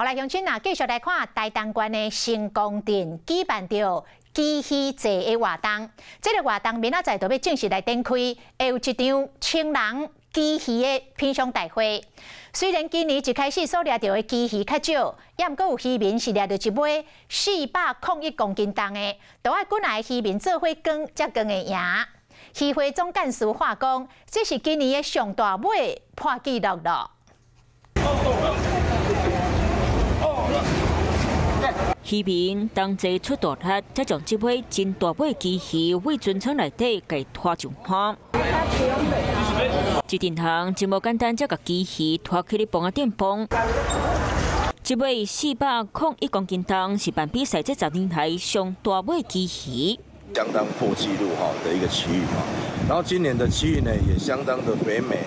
来乡亲啊，继续来看台东县的成功镇举办着鸡鱼节的活动。这个活动明仔载就要正式来展开，会有一场青人鸡鱼的品尝大会。虽然今年一开始所掠到的鸡鱼较少，也毋过有渔民是掠到一尾401公斤重的，都爱滚来渔民做伙羹才羹的赢。渔会总干事话讲，这是今年的上大尾破纪录了。 渔民同齐出大力，才将这尾真大尾鸡鱼为船舱内底给拖上岸。一阵行真无简单，才甲鸡鱼拖起哩棚仔顶棚。这尾401公斤重，是办比赛这10年来上大尾鸡鱼。 相当破纪录的一个区域然后今年的区域呢也相当的肥美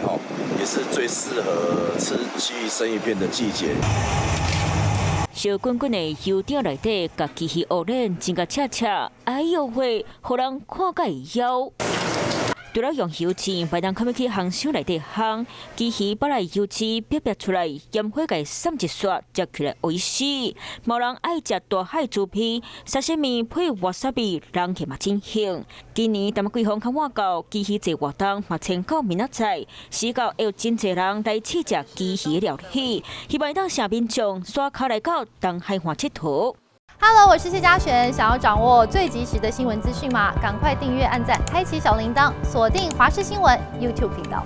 也是最适合吃区域生鱼片的季节。烧滚滚的油条内底，甲鸡鱼蚵卵真甲赤赤，哎呦喂，互人看甲会枵。 除了用油漆，别人看要去烘箱内底烘，鸡鱼把来油漆煸出来，烟火给散一刷，食起来美味死。某人爱食大海猪皮，沙西米配瓦萨比，人气嘛真香。今年淡季风较晚到，鸡鱼节活动嘛迁到明仔载，时到会有真侪人来试食鸡鱼料理，希望当下民众刷卡来到东海岸佚佗。 Hello， 我是谢嘉璇。想要掌握最及时的新闻资讯吗？赶快订阅、按赞、开启小铃铛，锁定华视新闻 YouTube 频道。